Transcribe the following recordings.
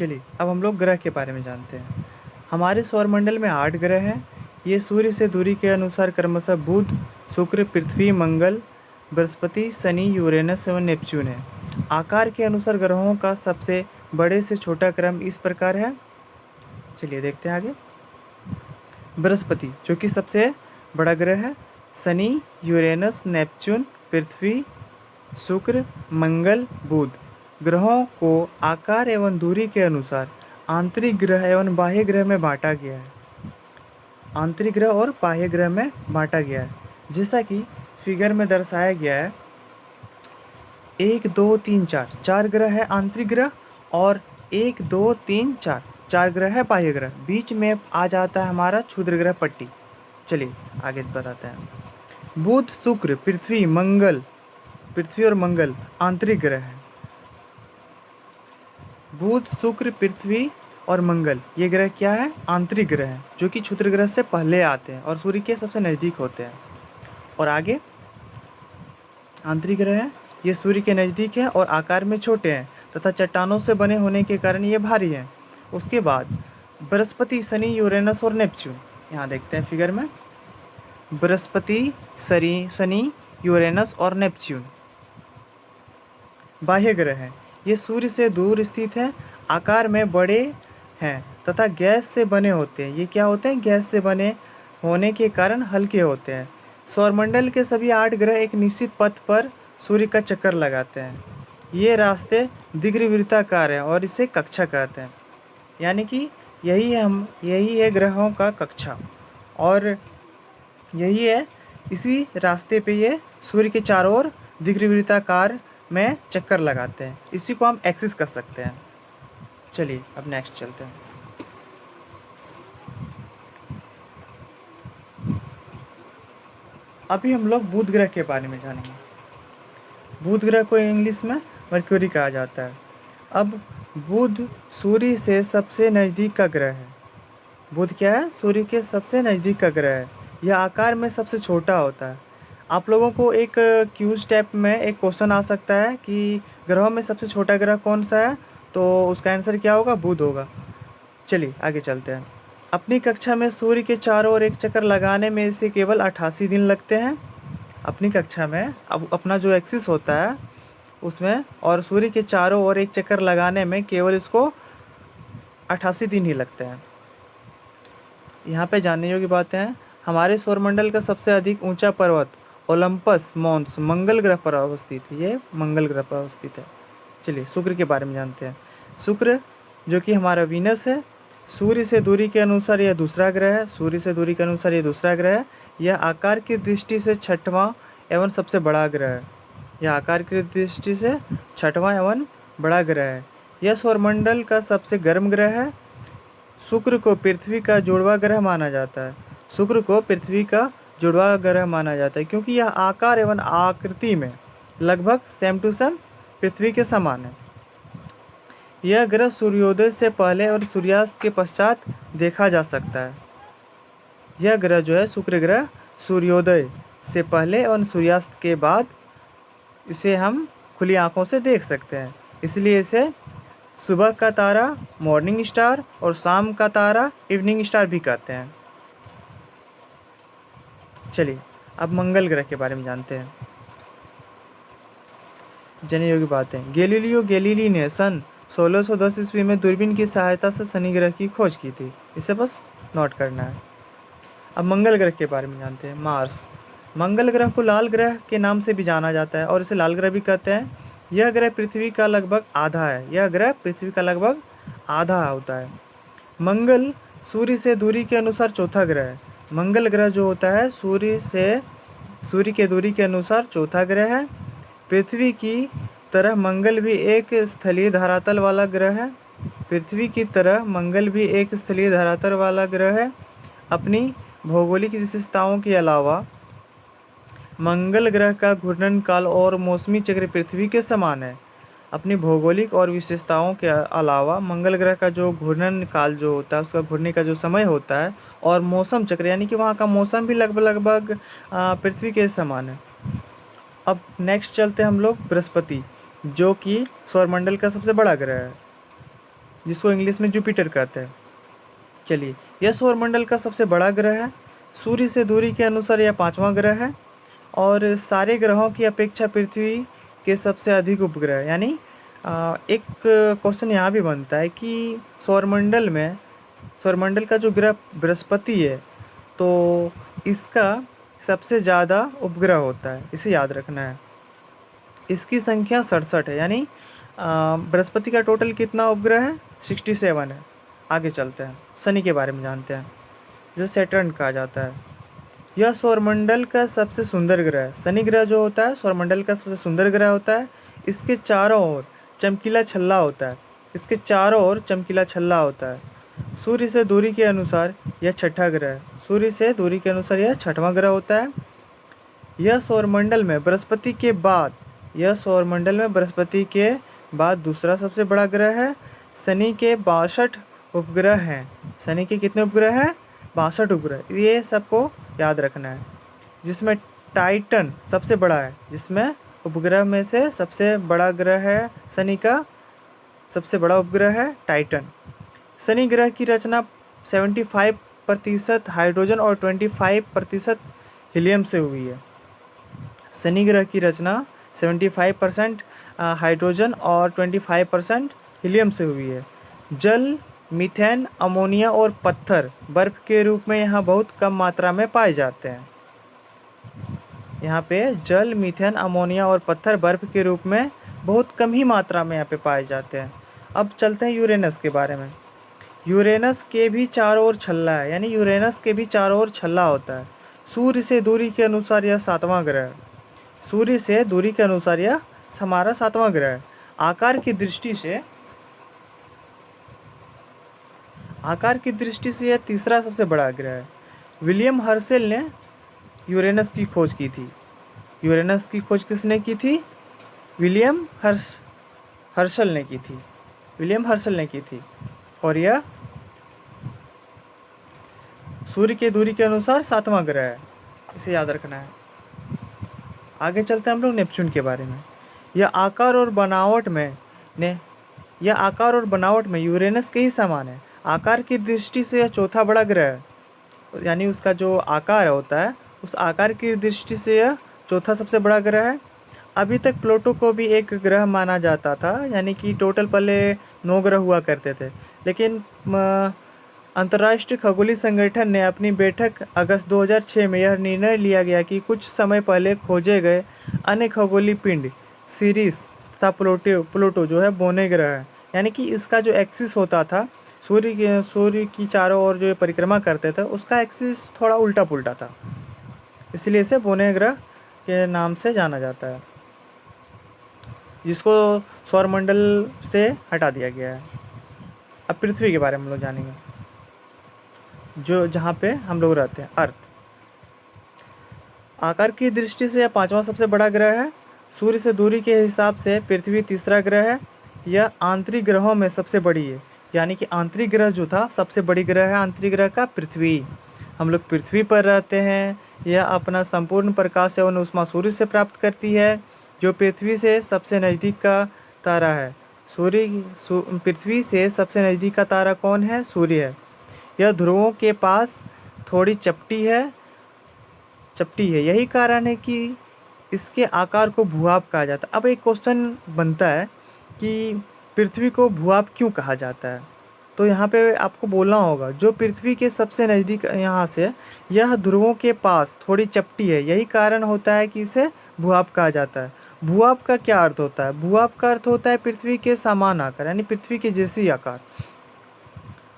चलिए अब हम लोग ग्रह के बारे में जानते हैं। हमारे सौरमंडल में 8 ग्रह हैं। ये सूर्य से दूरी के अनुसार क्रमशः बुध, शुक्र, पृथ्वी, मंगल, बृहस्पति, शनि, यूरेनस एवं नेपच्यून है। आकार के अनुसार ग्रहों का सबसे बड़े से छोटा क्रम इस प्रकार है। चलिए देखते हैं आगे। बृहस्पति जो कि सबसे बड़ा ग्रह है, शनि, यूरेनस, नेपच्यून, पृथ्वी, शुक्र, मंगल, बुध। ग्रहों को आकार एवं दूरी के अनुसार आंतरिक ग्रह एवं बाह्य ग्रह में बांटा गया है। आंतरिक ग्रह और बाह्य ग्रह में बांटा गया है, जैसा कि फिगर में दर्शाया गया है। 1 2 3 4 4 ग्रह है आंतरिक ग्रह, और 1 2 3 4 4 ग्रह है बाह्य ग्रह। बीच में आ जाता है हमारा क्षुद्र ग्रह पट्टी। चलिए आगे बताते हैं। बुध, शुक्र, पृथ्वी और मंगल आंतरिक ग्रह है। बुध, शुक्र, पृथ्वी और मंगल ये ग्रह क्या है? आंतरिक ग्रह हैं, जो कि क्षुद्र ग्रह से पहले आते हैं और सूर्य के सबसे नज़दीक होते हैं। और आगे आंतरिक ग्रह हैं, ये सूर्य के नज़दीक है और आकार में छोटे हैं तथा चट्टानों से बने होने के कारण ये भारी हैं। उसके बाद बृहस्पति, शनि, यूरेनस और नेपच्यून। यहाँ देखते हैं फिगर में, बृहस्पति, शनि, यूरेनस और नेपच्यून बाह्य ग्रह हैं। ये सूर्य से दूर स्थित है, आकार में बड़े हैं तथा गैस से बने होते हैं। ये क्या होते हैं? गैस से बने होने के कारण हल्के होते हैं। सौरमंडल के सभी 8 ग्रह एक निश्चित पथ पर सूर्य का चक्कर लगाते हैं। ये रास्ते दीर्घवृत्ताकार हैं और इसे कक्षा कहते हैं। यानी कि यही है ग्रहों का कक्षा, और यही है इसी रास्ते पे ये सूर्य के चारों ओर दीर्घवृत्ताकार में चक्कर लगाते हैं। इसी को हम एक्सिस कर सकते हैं। चलिए अब नेक्स्ट चलते हैं। अभी हम लोग बुध ग्रह के बारे में जानेंगे। बुध ग्रह को इंग्लिश में मर्क्यूरी कहा जाता है। अब बुध सूर्य से सबसे नज़दीक का ग्रह है। बुध क्या है? सूर्य के सबसे नज़दीक का ग्रह है। यह आकार में सबसे छोटा होता है। आप लोगों को एक क्यूज टाइप में एक क्वेश्चन आ सकता है कि ग्रहों में सबसे छोटा ग्रह कौन सा है, तो उसका आंसर क्या होगा? बुध होगा। चलिए आगे चलते हैं। अपनी कक्षा में सूर्य के चारों ओर एक चक्कर लगाने में इसे केवल 88 दिन लगते हैं। अपनी कक्षा में अब अपना जो एक्सिस होता है उसमें, और सूर्य के चारों ओर एक चक्कर लगाने में केवल इसको 88 दिन ही लगते हैं। यहाँ पे जानने योग्य बातें हैं। हमारे सौरमंडल का सबसे अधिक ऊंचा पर्वत ओलंपस मॉन्स मंगल ग्रह पर अवस्थित है। ये मंगल ग्रह पर अवस्थित है। चलिए शुक्र के बारे में जानते हैं। शुक्र जो कि हमारा वीनस है, सूर्य से दूरी के अनुसार यह दूसरा ग्रह है। सूर्य से दूरी के अनुसार यह दूसरा ग्रह है। यह आकार की दृष्टि से छठवां एवं सबसे बड़ा ग्रह है। यह आकार की दृष्टि से छठवां एवं बड़ा ग्रह है। यह सौरमंडल का सबसे गर्म ग्रह है। शुक्र को पृथ्वी का जुड़वा ग्रह माना जाता है। शुक्र को पृथ्वी का जुड़वा ग्रह माना जाता है क्योंकि यह आकार एवं आकृति में लगभग सेम टू सेम पृथ्वी के समान है। यह ग्रह सूर्योदय से पहले और सूर्यास्त के पश्चात देखा जा सकता है। यह ग्रह जो है शुक्र ग्रह सूर्योदय से पहले और सूर्यास्त के बाद इसे हम खुली आंखों से देख सकते हैं। इसलिए इसे सुबह का तारा मॉर्निंग स्टार और शाम का तारा इवनिंग स्टार भी कहते हैं। चलिए अब मंगल ग्रह के बारे में जानते हैं। जानने योग्य बातें। गैलीलियो गैलीली ने सन 1610 ईस्वी में दूरबीन की सहायता से शनि ग्रह की खोज की थी। इसे बस नोट करना है। अब मंगल ग्रह के बारे में जानते हैं। मार्स। मंगल ग्रह को लाल ग्रह के नाम से भी जाना जाता है और इसे लाल ग्रह भी कहते हैं। यह ग्रह पृथ्वी का लगभग आधा है। यह ग्रह पृथ्वी का लगभग आधा होता है। मंगल सूर्य से दूरी के अनुसार चौथा ग्रह है। मंगल ग्रह जो होता है सूर्य के दूरी के अनुसार चौथा ग्रह है। पृथ्वी की तरह मंगल भी एक स्थलीय धरातल वाला ग्रह है। पृथ्वी की तरह मंगल भी एक स्थलीय धरातल वाला ग्रह है। अपनी भौगोलिक विशेषताओं के अलावा मंगल ग्रह का घूर्णन काल और मौसमी चक्र पृथ्वी के समान है। अपनी भौगोलिक और विशेषताओं के अलावा मंगल ग्रह का जो घूर्णन काल जो होता है, उसका घूरने का जो समय होता है, और मौसम चक्र यानी कि वहाँ का मौसम भी लगभग पृथ्वी के समान है। अब नेक्स्ट चलते हैं हम लोग बृहस्पति, जो कि सौरमंडल का सबसे बड़ा ग्रह है। जिसको इंग्लिश में जुपिटर कहते हैं। चलिए, यह सौरमंडल का सबसे बड़ा ग्रह है। सूर्य से दूरी के अनुसार यह पांचवां ग्रह है और सारे ग्रहों की अपेक्षा पृथ्वी के सबसे अधिक उपग्रह है। यानी एक क्वेश्चन यहाँ भी बनता है कि सौरमंडल का जो ग्रह बृहस्पति है तो इसका सबसे ज़्यादा उपग्रह होता है, इसे याद रखना है। इसकी संख्या 67 है। यानी बृहस्पति का टोटल कितना उपग्रह है? 67 है। आगे चलते हैं, शनि के बारे में जानते हैं, जिसे सैटर्न कहा जाता है। यह सौरमंडल का सबसे सुंदर ग्रह है। शनि ग्रह जो होता है सौरमंडल का सबसे सुंदर ग्रह होता है। इसके चारों ओर चमकीला छल्ला होता है। सूर्य से दूरी के अनुसार यह छठा ग्रह है। यह छठवां ग्रह होता है। यह सौरमंडल में बृहस्पति के बाद दूसरा सबसे बड़ा ग्रह है। शनि के 62 उपग्रह हैं। शनि के कितने उपग्रह हैं? 62 उपग्रह। ये सबको याद रखना है। जिसमें टाइटन सबसे बड़ा है, जिसमें उपग्रह में से सबसे बड़ा ग्रह है शनि का, सबसे बड़ा उपग्रह है टाइटन। शनि ग्रह की रचना 75% हाइड्रोजन और 25% हीलियम से हुई है। शनि ग्रह की रचना 75% हाइड्रोजन और 25% हीलियम से हुई है। जल, मीथेन, अमोनिया और पत्थर बर्फ के रूप में यहाँ बहुत कम मात्रा में पाए जाते हैं। यहाँ पे जल, मीथेन, अमोनिया और पत्थर बर्फ के रूप में बहुत कम ही मात्रा में यहाँ पे पाए जाते हैं। अब चलते हैं यूरेनस के बारे में। यूरेनस के भी चारों ओर छल्ला है। यानी यूरेनस के भी चारों ओर छल्ला होता है। सूर्य से दूरी के अनुसार यह सातवां ग्रह है। हमारा सातवां ग्रह है। आकार की दृष्टि से यह तीसरा सबसे बड़ा ग्रह है। विलियम हर्शेल ने यूरेनस की खोज की थी। यूरेनस की खोज किसने की थी? विलियम हर्शल ने की थी। और यह सूर्य की दूरी के अनुसार सातवां ग्रह है, इसे याद रखना है। आगे चलते हैं हम लोग नेपच्यून के बारे में। यह आकार और बनावट में यूरेनस के ही समान है। आकार की दृष्टि से यह चौथा बड़ा ग्रह है। यानी उसका जो आकार होता है उस आकार की दृष्टि से यह चौथा सबसे बड़ा ग्रह है। अभी तक प्लूटो को भी एक ग्रह माना जाता था। यानी कि टोटल पहले 9 ग्रह हुआ करते थे, लेकिन अंतर्राष्ट्रीय खगोलीय संगठन ने अपनी बैठक अगस्त 2006 में यह निर्णय लिया गया कि कुछ समय पहले खोजे गए अन्य खगोलीय पिंड सीरीस तथा प्लूटो जो है बौने ग्रह है। यानी कि इसका जो एक्सिस होता था सूर्य की चारों ओर जो परिक्रमा करते थे उसका एक्सिस थोड़ा उल्टा पुल्टा था, इसलिए इसे बौने ग्रह के नाम से जाना जाता है, जिसको सौरमंडल से हटा दिया गया है। अब पृथ्वी के बारे में हम लोग जानेंगे, जो जहाँ पे हम लोग रहते हैं, अर्थ। आकार की दृष्टि से यह पांचवा सबसे बड़ा ग्रह है। सूर्य से दूरी के हिसाब से पृथ्वी तीसरा ग्रह है। यह आंतरिक ग्रहों में सबसे बड़ी है। यानी कि आंतरिक ग्रह जो था सबसे बड़ी ग्रह है आंतरिक ग्रह का पृथ्वी। हम लोग पृथ्वी पर रहते हैं। यह अपना संपूर्ण प्रकाश एवं ऊष्मा सूर्य से प्राप्त करती है, जो पृथ्वी से सबसे नज़दीक का तारा है। पृथ्वी से सबसे नज़दीक का तारा कौन है? सूर्य है। यह ध्रुवों के पास थोड़ी चपटी है। यही कारण है कि इसके आकार को भूभाग कहा जाता है। अब एक क्वेश्चन बनता है कि पृथ्वी को भूभाग क्यों कहा जाता है? तो यहाँ पे आपको बोलना होगा जो पृथ्वी के सबसे नज़दीक यहाँ से यह ध्रुवों के पास थोड़ी चपटी है, यही कारण होता है कि इसे भूभाग कहा जाता है। भूभाग का क्या अर्थ होता है? भूभाग का अर्थ होता है पृथ्वी के समान आकार, यानी पृथ्वी के जैसी आकार।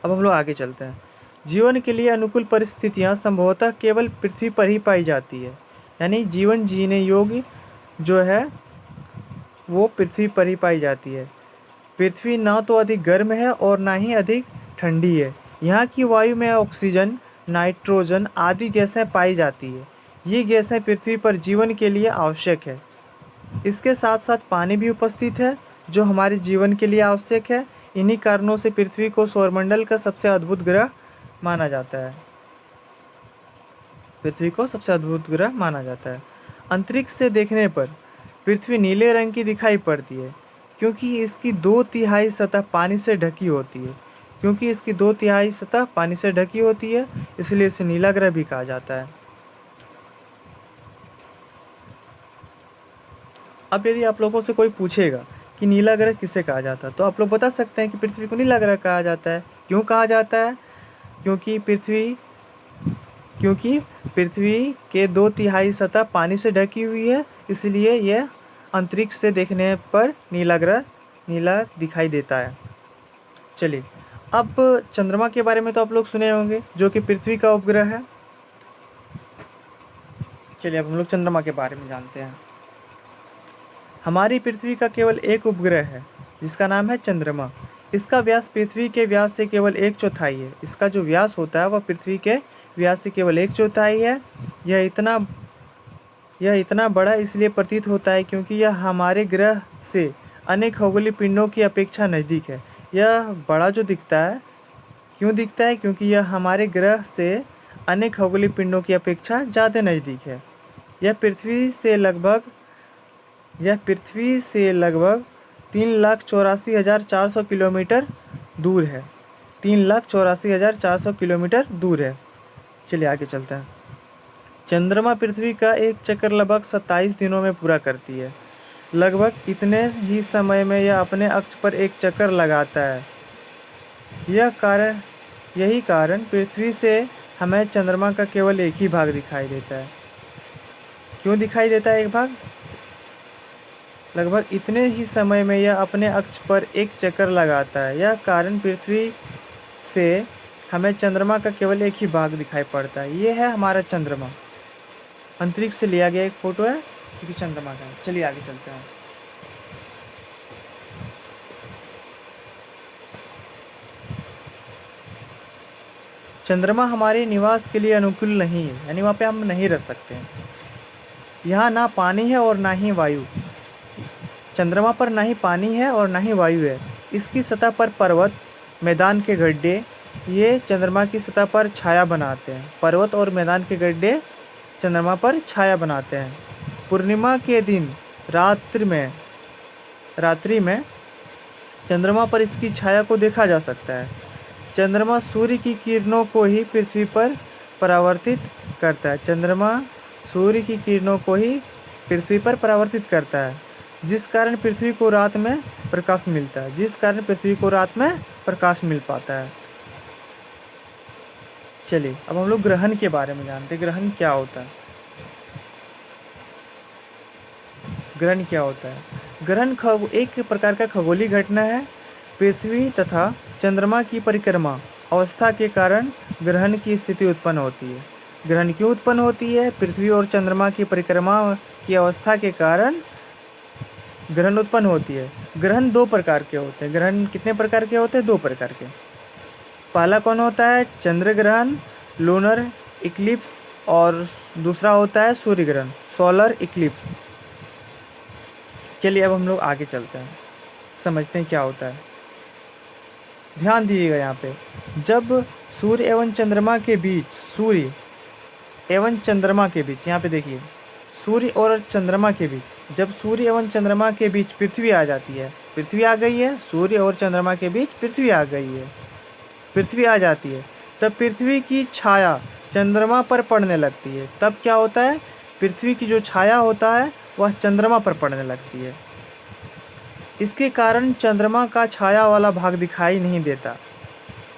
अब हम लोग आगे चलते हैं। जीवन के लिए अनुकूल परिस्थितियाँ संभवतः केवल पृथ्वी पर ही पाई जाती है। यानी जीवन जीने योग्य जो है वो पृथ्वी पर ही पाई जाती है। पृथ्वी ना तो अधिक गर्म है और ना ही अधिक ठंडी है। यहाँ की वायु में ऑक्सीजन, नाइट्रोजन आदि गैसें पाई जाती है। ये गैसें पृथ्वी पर जीवन के लिए आवश्यक है। इसके साथ साथ पानी भी उपस्थित है जो हमारे जीवन के लिए आवश्यक है। इन्हीं कारणों से पृथ्वी को सौरमंडल का सबसे अद्भुत ग्रह माना जाता है। अंतरिक्ष से देखने पर पृथ्वी नीले रंग की दिखाई पड़ती है। क्योंकि इसकी 2/3 सतह पानी से ढकी होती है। क्योंकि इसकी 2/3 सतह पानी से ढकी होती है, इसलिए इसे नीला ग्रह भी कहा जाता है। अब यदि आप लोगों से कोई पूछेगा कि नीला ग्रह किसे कहा जाता है, तो आप लोग बता सकते हैं कि पृथ्वी को नीला ग्रह कहा जाता है। क्यों कहा जाता है? क्योंकि पृथ्वी के 2/3 सतह पानी से ढकी हुई है, इसलिए यह अंतरिक्ष से देखने पर नीला ग्रह नीला दिखाई देता है। चलिए, अब चंद्रमा के बारे में तो आप लोग सुने होंगे, जो कि पृथ्वी का उपग्रह है। चलिए, अब हम लोग चंद्रमा के बारे में जानते हैं। हमारी पृथ्वी का केवल एक उपग्रह है, जिसका नाम है चंद्रमा। इसका व्यास पृथ्वी के व्यास से केवल 1/4 है। इसका जो व्यास होता है वह पृथ्वी के व्यास से केवल 1/4 है। यह इतना बड़ा इसलिए प्रतीत होता है क्योंकि यह हमारे ग्रह से अन्य खगोलीय पिंडों की अपेक्षा नज़दीक है। यह बड़ा जो दिखता है, क्यों दिखता है? क्योंकि यह हमारे ग्रह से अन्य खगोलीय पिंडों की अपेक्षा ज़्यादा नज़दीक है। यह पृथ्वी से लगभग 3,84,400 किलोमीटर दूर है। 3,84,400 किलोमीटर दूर है। चलिए आगे चलते हैं। चंद्रमा पृथ्वी का एक चक्कर लगभग 27 दिनों में पूरा करती है। लगभग इतने ही समय में यह अपने अक्ष पर एक चक्कर लगाता है। यही कारण पृथ्वी से हमें चंद्रमा का केवल एक ही भाग दिखाई देता है। क्यों दिखाई देता है एक भाग? लगभग इतने ही समय में यह अपने अक्ष पर एक चक्कर लगाता है। यह कारण पृथ्वी से हमें चंद्रमा का केवल एक ही भाग दिखाई पड़ता है। ये है हमारा चंद्रमा। अंतरिक्ष से लिया गया एक फोटो है, क्योंकि चंद्रमा का है। चलिए आगे चलते हैं। चंद्रमा हमारे निवास के लिए अनुकूल नहीं है, यानी वहाँ पे हम नहीं रह सकते हैं। यहाँ ना पानी है और ना ही वायु। चंद्रमा पर ना ही पानी है और ना ही वायु है। इसकी सतह पर पर्वत, मैदान के गड्ढे ये चंद्रमा की सतह पर छाया बनाते हैं। पर्वत और मैदान के गड्ढे चंद्रमा पर छाया बनाते हैं। पूर्णिमा के दिन रात्रि में चंद्रमा पर इसकी छाया को देखा जा सकता है। चंद्रमा सूर्य की किरणों को ही पृथ्वी पर परावर्तित करता है। चंद्रमा सूर्य की किरणों को ही पृथ्वी पर परावर्तित करता है, जिस कारण पृथ्वी को रात में प्रकाश मिल पाता है। चलिए, अब हम लोग ग्रहण के बारे में जानते हैं। ग्रहण क्या होता है? ग्रहण एक प्रकार का खगोलीय घटना है। पृथ्वी तथा चंद्रमा की परिक्रमा अवस्था के कारण ग्रहण की स्थिति उत्पन्न होती है। ग्रहण क्यों उत्पन्न होती है? पृथ्वी और चंद्रमा की परिक्रमा की अवस्था के कारण ग्रहण उत्पन्न होती है। ग्रहण 2 प्रकार के होते हैं। ग्रहण कितने प्रकार के होते हैं? 2 प्रकार के। पहला कौन होता है? चंद्र ग्रहण, लूनर इक्लिप्स, और दूसरा होता है सूर्य ग्रहण, सोलर इक्लिप्स। चलिए, अब हम लोग आगे चलते हैं, समझते हैं क्या होता है। ध्यान दीजिएगा यहाँ पे, जब सूर्य एवं चंद्रमा के बीच यहाँ पे देखिए, सूर्य और चंद्रमा के बीच, जब सूर्य एवं चंद्रमा के बीच पृथ्वी आ जाती है, पृथ्वी आ गई है, सूर्य और चंद्रमा के बीच पृथ्वी आ जाती है, तब पृथ्वी की छाया चंद्रमा पर पड़ने लगती है। तब क्या होता है? पृथ्वी की जो छाया होता है वह चंद्रमा पर पड़ने लगती है। इसके कारण चंद्रमा का छाया वाला भाग दिखाई नहीं देता।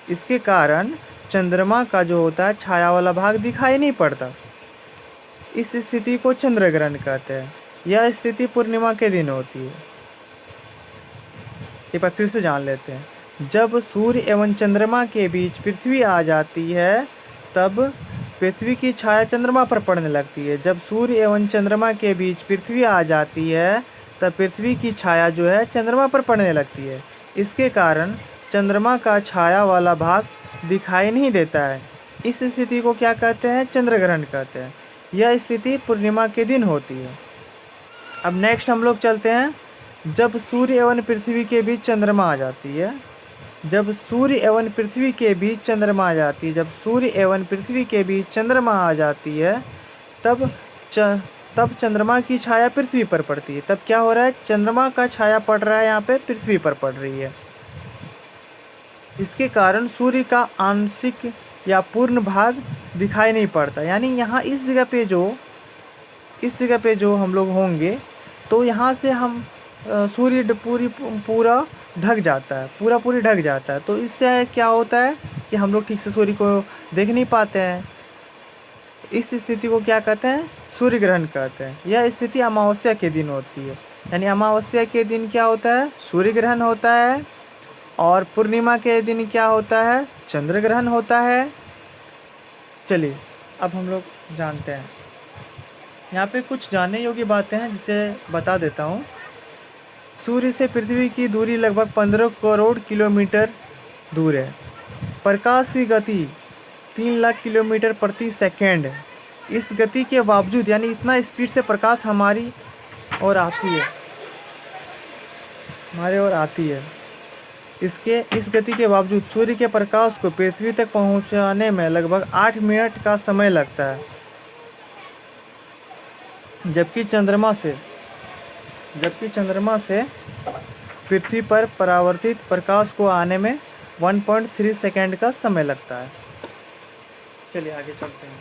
इसके कारण चंद्रमा का जो होता है छाया वाला भाग दिखाई नहीं पड़ता। इस स्थिति को चंद्र ग्रहण कहते हैं। यह स्थिति पूर्णिमा के दिन होती है। एक बार फिर से जान लेते हैं। जब सूर्य एवं चंद्रमा के बीच पृथ्वी आ जाती है, तब पृथ्वी की छाया चंद्रमा पर पड़ने लगती है। जब सूर्य एवं चंद्रमा के बीच पृथ्वी आ जाती है, तब पृथ्वी की छाया जो है चंद्रमा पर पड़ने लगती है। इसके कारण चंद्रमा का छाया वाला भाग दिखाई नहीं देता है। इस स्थिति को क्या कहते हैं? चंद्र ग्रहण कहते हैं। यह स्थिति पूर्णिमा के दिन होती है। अब नेक्स्ट हम लोग चलते हैं, जब सूर्य एवं पृथ्वी के बीच चंद्रमा आ जाती है। जब सूर्य एवं पृथ्वी के बीच चंद्रमा आ जाती है, तब तब चंद्रमा की छाया पृथ्वी पर पड़ती है। तब क्या हो रहा है, चंद्रमा का छाया पड़ रहा है यहाँ पे, पृथ्वी पर पड़ रही है। इसके कारण सूर्य का आंशिक या पूर्ण भाग दिखाई नहीं पड़ता। यानी यहाँ इस जगह पे जो हम लोग होंगे, तो यहाँ से हम सूर्य पूरा ढक जाता है, पूरी ढक जाता है। तो इससे क्या होता है कि हम लोग ठीक से सूर्य को देख नहीं पाते हैं। इस स्थिति को क्या कहते हैं, सूर्य ग्रहण कहते हैं। यह स्थिति अमावस्या के दिन होती है। यानी अमावस्या के दिन क्या होता है, सूर्य ग्रहण होता है, और पूर्णिमा के दिन क्या होता है, चंद्र ग्रहण होता है। चलिए अब हम लोग जानते हैं, यहाँ पे कुछ जानने योग्य बातें हैं जिसे बता देता हूँ। सूर्य से पृथ्वी की दूरी लगभग 15 करोड़ किलोमीटर दूर है। प्रकाश की गति 3 लाख किलोमीटर प्रति सेकेंड है। इस गति के बावजूद, यानी इतना स्पीड से प्रकाश हमारी ओर आती है, इस गति के बावजूद सूर्य के प्रकाश को पृथ्वी तक पहुंचाने में लगभग 8 मिनट का समय लगता है। जबकि चंद्रमा से पृथ्वी पर परावर्तित प्रकाश को आने में 1.3 सेकेंड का समय लगता है। चलिए आगे चलते हैं।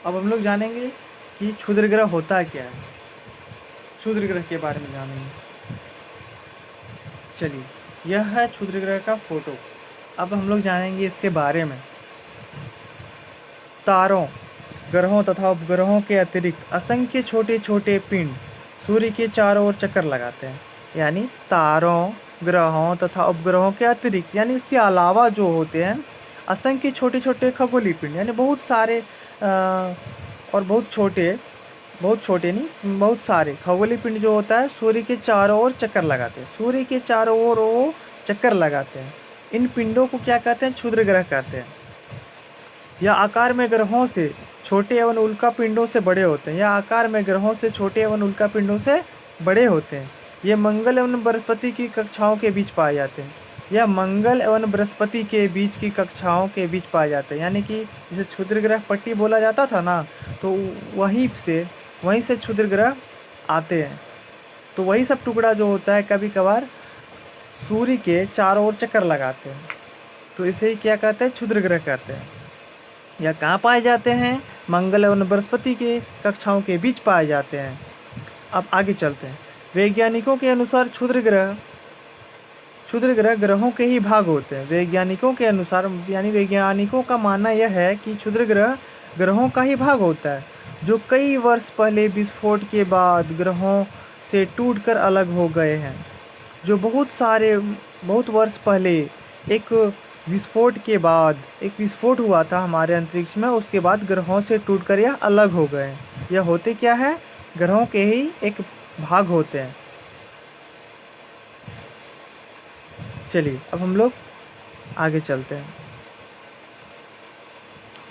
अब हम लोग जानेंगे कि क्षुद्र ग्रह होता क्या है। क्षुद्र ग्रह के बारे में जानेंगे। चलिए, यह है क्षुद्र ग्रह का फोटो। अब हम लोग जानेंगे इसके बारे में। तारों, ग्रहों तथा उपग्रहों के अतिरिक्त असंख्य छोटे छोटे पिंड सूर्य के चारों ओर चक्कर लगाते हैं। यानी तारों, ग्रहों तथा उपग्रहों के अतिरिक्त, यानी इसके अलावा जो होते हैं असंख्य छोटे छोटे खगोलीय पिंड, यानी बहुत सारे और बहुत छोटे नहीं, बहुत सारे खगोलीय पिंड जो होता है सूर्य के चारों ओर चक्कर लगाते हैं। सूर्य के चारों ओर वो चक्कर लगाते हैं। इन पिंडों को क्या कहते हैं, क्षुद्र ग्रह कहते हैं। यह आकार में ग्रहों से छोटे एवं उल्का पिंडों से बड़े होते हैं। ये मंगल एवं बृहस्पति की कक्षाओं के बीच पाए जाते हैं। यानी कि जिसे क्षुद्र ग्रह पट्टी बोला जाता था ना, तो वहीं से क्षुद्र ग्रह आते हैं। तो वही सब टुकड़ा जो होता है कभी कभार सूर्य के चारों ओर चक्कर लगाते हैं, तो इसे ही क्या कहते हैं, क्षुद्र ग्रह कहते हैं। यह कहाँ पाए जाते हैं, मंगल एवं बृहस्पति के कक्षाओं के बीच पाए जाते हैं। अब आगे चलते हैं। वैज्ञानिकों के अनुसार क्षुद्र ग्रह ग्रहों के ही भाग होते हैं। वैज्ञानिकों के अनुसार, यानी वैज्ञानिकों का मानना यह है कि क्षुद्र ग्रह ग्रहों का ही भाग होता है, जो कई वर्ष पहले विस्फोट के बाद ग्रहों से टूटकर अलग हो गए हैं। जो बहुत वर्ष पहले एक विस्फोट हुआ था हमारे अंतरिक्ष में, उसके बाद ग्रहों से टूटकर यह अलग हो गए। यह होते क्या है, ग्रहों के ही एक भाग होते हैं। चलिए अब हम लोग आगे चलते हैं।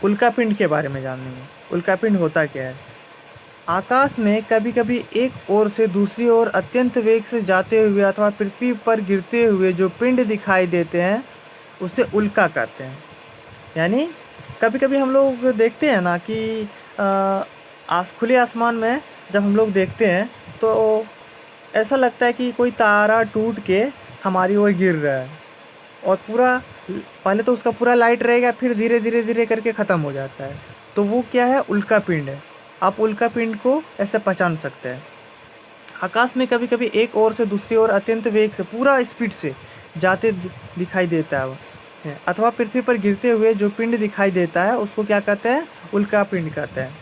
उल्कापिंड के बारे में जानेंगे। उल्कापिंड होता क्या है। आकाश में कभी कभी एक ओर से दूसरी ओर अत्यंत वेग से जाते हुए अथवा पृथ्वी पर गिरते हुए जो पिंड दिखाई देते हैं उसे उल्का कहते हैं। यानी कभी कभी हम लोग देखते हैं ना कि खुले आसमान में जब हम लोग देखते हैं तो ऐसा लगता है कि कोई तारा टूट के हमारी ओर गिर रहा है, और पहले तो उसका पूरा लाइट रहेगा, फिर धीरे धीरे करके ख़त्म हो जाता है। तो वो क्या है, उल्कापिंड है। आप उल्कापिंड को ऐसे पहचान सकते हैं। आकाश में कभी कभी एक ओर से दूसरी ओर अत्यंत वेग से पूरा स्पीड से जाते दिखाई देता है, अथवा पृथ्वी पर गिरते हुए जो पिंड दिखाई देता है उसको क्या कहते हैं, उल्कापिंड कहते हैं।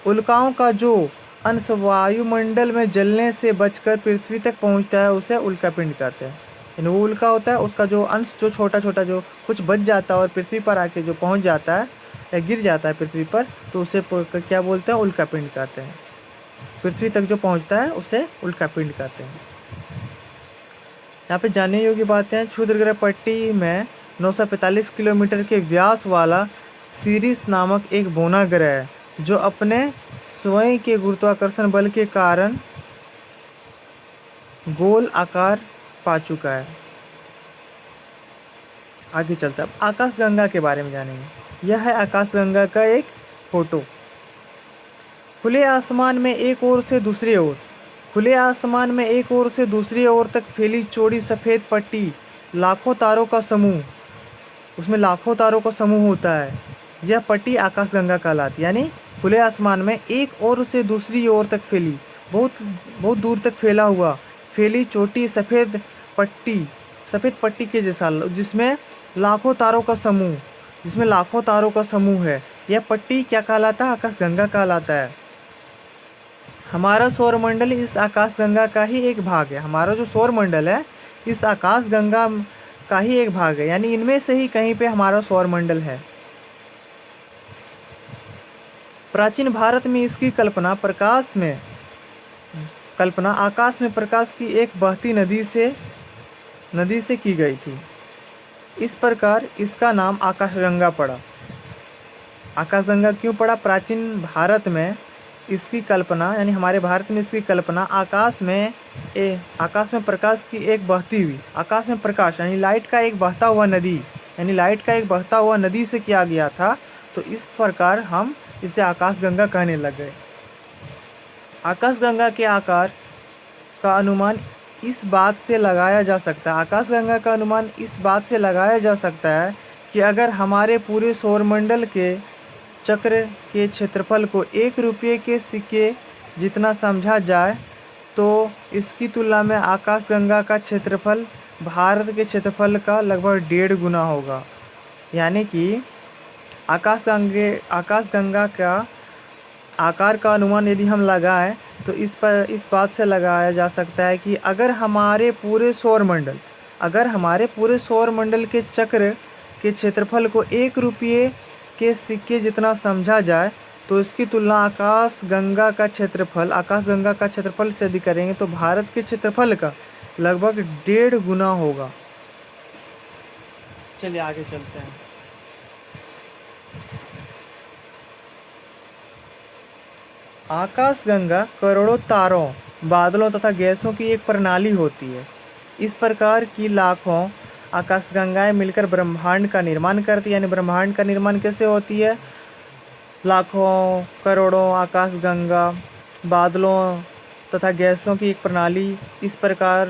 उल्काओं का जो अंश वायुमंडल में जलने से बचकर पृथ्वी तक पहुंचता है उसे उल्कापिंड कहते हैं। यानी वो उल्का होता है, उसका जो अंश जो छोटा छोटा जो कुछ बच जाता है और पृथ्वी पर आके जो पहुंच जाता है या गिर जाता है पृथ्वी पर, तो उसे क्या बोलते हैं, उल्कापिंड कहते हैं। पृथ्वी तक जो पहुंचता है उसे उल्कापिंड कहते हैं। यहाँ पे जानने योग्य बातें हैं। क्षुद्र ग्रह पट्टी में 945 किलोमीटर के व्यास वाला सीरिस नामक एक बौना ग्रह है, जो अपने स्वयं के गुरुत्वाकर्षण बल के कारण गोल आकार पा चुका है। आगे चलता है। आकाशगंगा के बारे में जानेंगे। यह है आकाशगंगा का एक फोटो। खुले आसमान में एक ओर से दूसरी ओर, खुले आसमान में एक ओर से दूसरी ओर तक फैली चौड़ी सफ़ेद पट्टी, लाखों तारों का समूह, उसमें लाखों तारों का समूह होता है। यह पट्टी आकाशगंगा कहलाती है। यानी खुले आसमान में एक ओर से दूसरी ओर तक फैली, बहुत बहुत दूर तक फैला हुआ, फैली चोटी सफ़ेद पट्टी के जैसा, जिसमें लाखों तारों का समूह, जिसमें लाखों तारों का समूह है। यह पट्टी क्या कहलाता है? आकाशगंगा कहलाता है। हमारा सौरमंडल इस आकाशगंगा का ही एक भाग है। हमारा जो सौरमंडल है इस आकाशगंगा का ही एक भाग है, यानी इनमें से ही कहीं पे हमारा सौरमंडल है। प्राचीन भारत में इसकी कल्पना आकाश में प्रकाश की एक बहती नदी से की गई थी। इस प्रकार इसका नाम आकाशगंगा पड़ा। आकाशगंगा क्यों पड़ा? प्राचीन भारत में इसकी कल्पना, यानी हमारे भारत में इसकी कल्पना आकाश में प्रकाश की एक बहती हुई, आकाश में प्रकाश यानी लाइट का एक बहता हुआ नदी से किया गया था। तो इस प्रकार हम इसे आकाशगंगा कहने लग गए। आकाशगंगा के आकार का अनुमान इस बात से लगाया जा सकता है कि अगर हमारे पूरे सौरमंडल के चक्र के क्षेत्रफल को 1 रुपये के सिक्के जितना समझा जाए तो इसकी तुलना में आकाशगंगा का क्षेत्रफल भारत के क्षेत्रफल का लगभग 1.5 गुना होगा। यानी कि आकाशगंगा का आकार का अनुमान यदि हम लगाएं तो इस बात से लगाया जा सकता है कि अगर हमारे पूरे सौरमंडल के चक्र के क्षेत्रफल को 1 रुपये के सिक्के जितना समझा जाए तो इसकी तुलना आकाशगंगा का क्षेत्रफल से यदि करेंगे तो भारत के क्षेत्रफल का लगभग 1.5 गुना होगा। चलिए आगे चलते हैं। आकाशगंगा करोड़ों तारों, बादलों तथा गैसों की एक प्रणाली होती है। इस प्रकार की लाखों आकाशगंगाएं मिलकर ब्रह्मांड का निर्माण करती है। यानी ब्रह्मांड का निर्माण कैसे होती है? लाखों करोड़ों आकाशगंगा, बादलों तथा गैसों की एक प्रणाली, इस प्रकार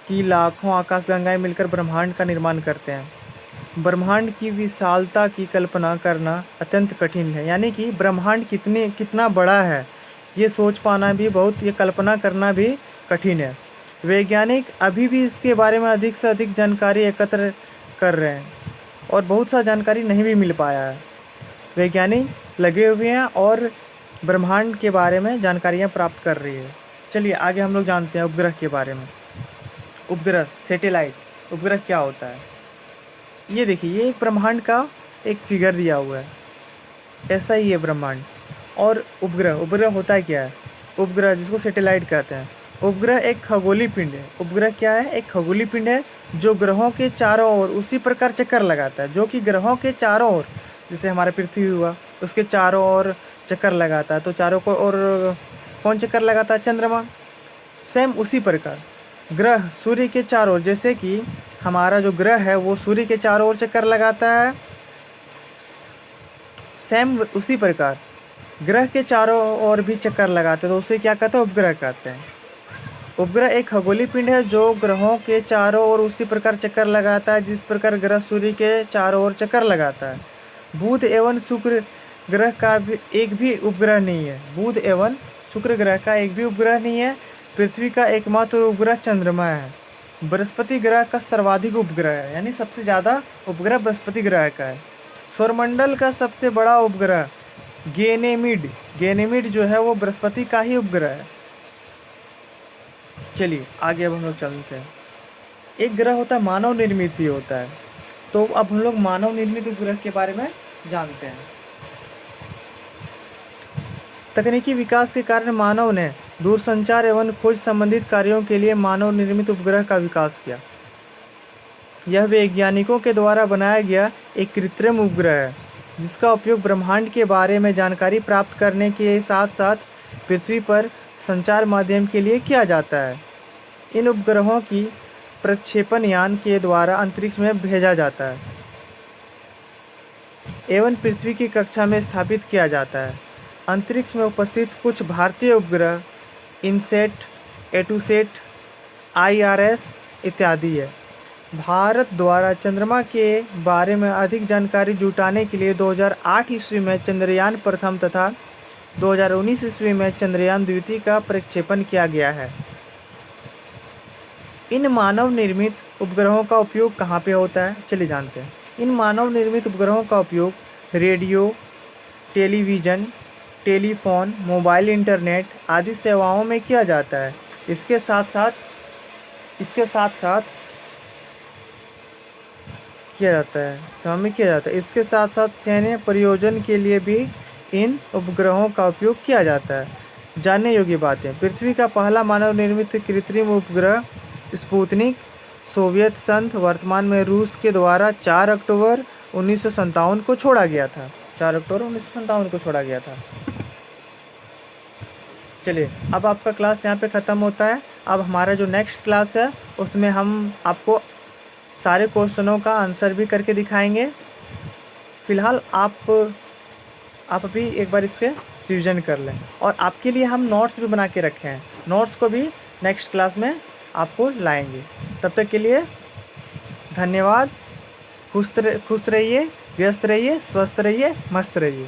की लाखों आकाशगंगाएं मिलकर ब्रह्मांड का निर्माण करते हैं। ब्रह्मांड की विशालता की कल्पना करना अत्यंत कठिन है। यानी कि ब्रह्मांड कितना बड़ा है ये सोच पाना भी ये कल्पना करना भी कठिन है। वैज्ञानिक अभी भी इसके बारे में अधिक से अधिक जानकारी एकत्र कर रहे हैं और बहुत सा जानकारी नहीं भी मिल पाया है। वैज्ञानिक लगे हुए हैं और ब्रह्मांड के बारे में जानकारियाँ प्राप्त कर रही है। चलिए आगे हम लोग जानते हैं उपग्रह के बारे में। उपग्रह, सैटेलाइट, उपग्रह क्या होता है? ये देखिए, ये एक ब्रह्मांड का एक फिगर दिया हुआ है, ऐसा ही है ब्रह्मांड। और उपग्रह होता है क्या है? उपग्रह जिसको सैटेलाइट कहते हैं, उपग्रह एक खगोलीय पिंड है। उपग्रह क्या है? एक खगोलीय पिंड है जो ग्रहों के चारों ओर उसी प्रकार चक्कर लगाता है, जो कि ग्रहों के चारों ओर, जैसे हमारा पृथ्वी हुआ उसके चारों ओर चक्कर लगाता है। तो चारों को और कौन चक्कर लगाता है? चंद्रमा। सेम उसी प्रकार ग्रह सूर्य के चारों ओर, जैसे कि हमारा जो ग्रह है वो सूर्य के चारों ओर चक्कर लगाता है, सेम उसी प्रकार ग्रह के चारों ओर भी चक्कर लगाते हैं। तो उसे क्या कहते हैं? उपग्रह कहते हैं। उपग्रह एक खगोलीय पिंड है जो ग्रहों के चारों ओर उसी प्रकार चक्कर लगाता है जिस प्रकार ग्रह सूर्य के चारों ओर चक्कर लगाता है। बुध एवं शुक्र ग्रह का एक भी उपग्रह नहीं है। बुध एवं शुक्र ग्रह का एक भी उपग्रह नहीं है। पृथ्वी का एकमात्र उपग्रह चंद्रमा है। बृहस्पति ग्रह का सर्वाधिक उपग्रह है, यानी सबसे ज़्यादा उपग्रह बृहस्पति ग्रह का है। सौरमंडल का सबसे बड़ा उपग्रह गैनेमिड जो है वो बृहस्पति का ही उपग्रह है। चलिए आगे अब हम लोग चलते हैं। एक ग्रह होता है मानव निर्मित भी होता है, तो अब हम लोग मानव निर्मित उपग्रह के बारे में जानते हैं। तकनीकी विकास के कारण मानव ने दूरसंचार एवं खोज संबंधित कार्यों के लिए मानव निर्मित उपग्रह का विकास किया। यह वैज्ञानिकों के द्वारा बनाया गया एक कृत्रिम उपग्रह है जिसका उपयोग ब्रह्मांड के बारे में जानकारी प्राप्त करने के साथ साथ पृथ्वी पर संचार माध्यम के लिए किया जाता है। इन उपग्रहों की प्रक्षेपण यान के द्वारा अंतरिक्ष में भेजा जाता है एवं पृथ्वी की कक्षा में स्थापित किया जाता है। अंतरिक्ष में उपस्थित कुछ भारतीय उपग्रह इनसेट, एटूसेट, IRS इत्यादि है। भारत द्वारा चंद्रमा के बारे में अधिक जानकारी जुटाने के लिए 2008 ईस्वी में चंद्रयान प्रथम तथा 2019 ईस्वी में चंद्रयान द्वितीय का प्रक्षेपण किया गया है। इन मानव निर्मित उपग्रहों का उपयोग कहाँ पे होता है, चलिए जानते हैं। इन मानव निर्मित उपग्रहों का उपयोग radio, television, telephone, mobile internet आदि सेवाओं में किया जाता है। इसके साथ साथ किया जाता है, सेवा में किया जाता है। इसके साथ साथ सैन्य प्रयोजन के लिए भी इन उपग्रहों का उपयोग किया जाता है। जानने योग्य बातें। पृथ्वी का पहला मानव निर्मित कृत्रिम उपग्रह स्पुतनिक सोवियत संघ वर्तमान में रूस के द्वारा 4 अक्टूबर 1957 को छोड़ा गया था। 4 अक्टूबर 1957 को छोड़ा गया था। चलिए, अब आपका क्लास यहाँ पे ख़त्म होता है। अब हमारा जो नेक्स्ट क्लास है उसमें हम आपको सारे क्वेश्चनों का आंसर भी करके दिखाएंगे। फ़िलहाल आप अभी एक बार इसके रिवीजन कर लें, और आपके लिए हम नोट्स भी बना के रखे हैं। नोट्स को भी नेक्स्ट क्लास में आपको लाएंगे। तब तक के लिए धन्यवाद। खुश रहिए, व्यस्त रहिए, स्वस्थ रहिए, मस्त रहिए।